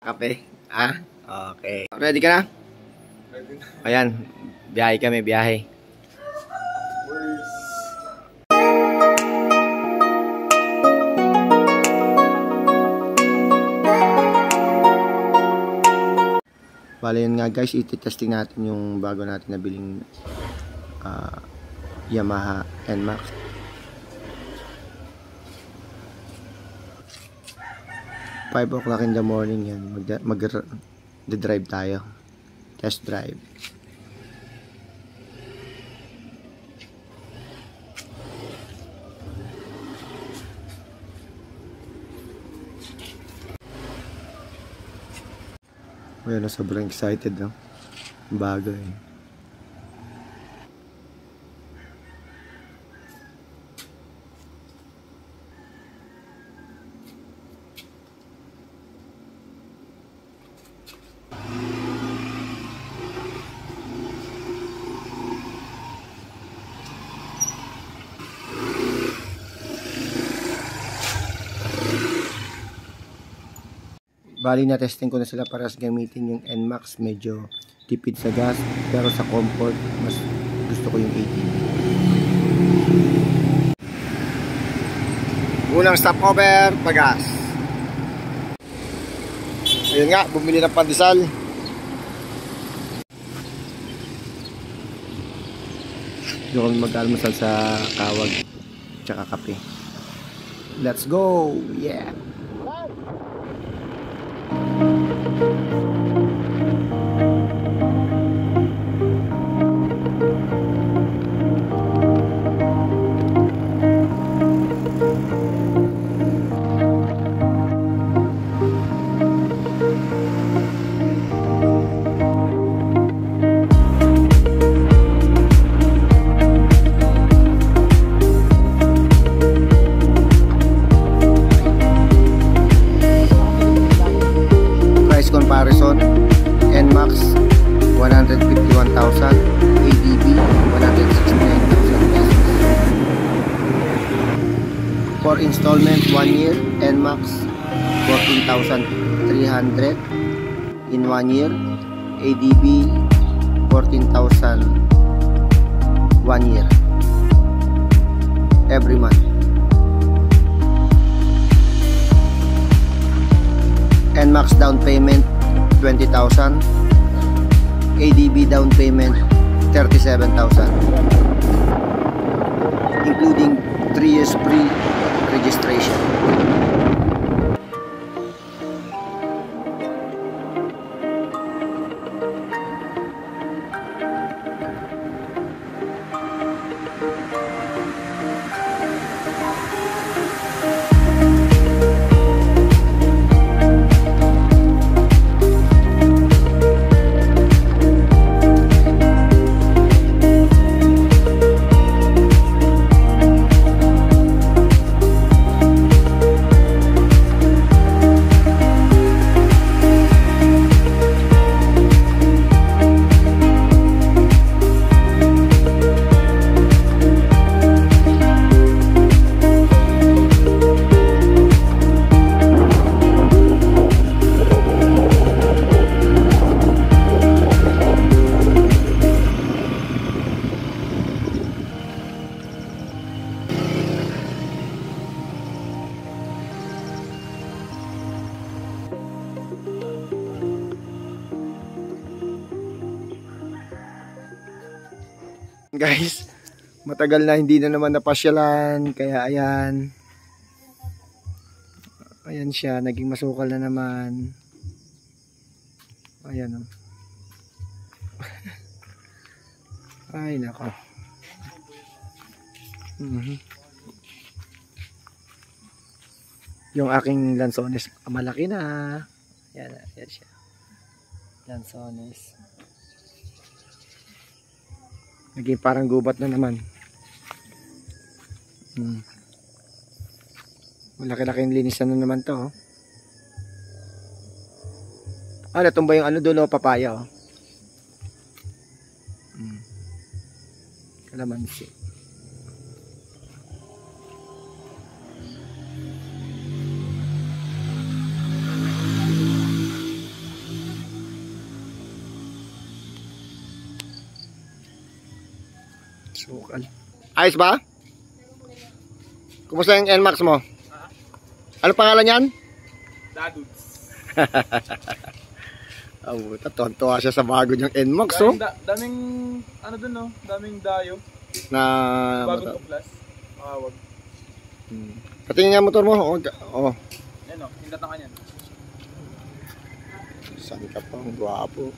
Kape? Ah? Okay. Ready ka na? Ready na. Ayan. Biyahe kami, biyahe. Bale yun nga guys, iti-testing natin yung bago natin nabiling Yamaha NMAX. Five o'clock in the morning yan, mag-drive tayo, test drive. Well, sobrang excited, no? Bago eh. Bali na testing ko na sila para sa gamitin yung NMAX, medyo tipid sa gas pero sa comfort mas gusto ko yung ATV. Unang stopover, pagas. Ayun nga, bumili ng pandesal. Doon mag-almusal sa kawag tsaka kape. Let's go! Yeah! Comparison, NMAX 151,000, ADB 169,000 pesos. For installment 1 year, NMAX 14,300 in 1 year, ADB 14,000 1 year every month. NMAX down payment 20,000, ADB down payment 37,000, including 3 years free registration. Guys, matagal na hindi na naman napasyalan, kaya ayan siya, naging masukal na naman. Ayan o. Ay nako. Yung aking Lanzones malaki na. Ayan siya, Lanzones. Naging parang gubat na naman. Malaki-laking linisan na naman to. Natumba yung ano doon, papaya. Kalamansi. Sukal. Ayos ba? Kumusta yung NMAX mo? Ano pangalan yan? Dadudes. Buta, tontuwa siya sa bago niyang NMAX, oh. Daming, ano dun, no? Daming dayo. Na... Bagong tuklas. Makawag. Patingin nga motor mo. Oh. Yan, no? Hindat na kanyan. Saan ka pa? Ang gwapo.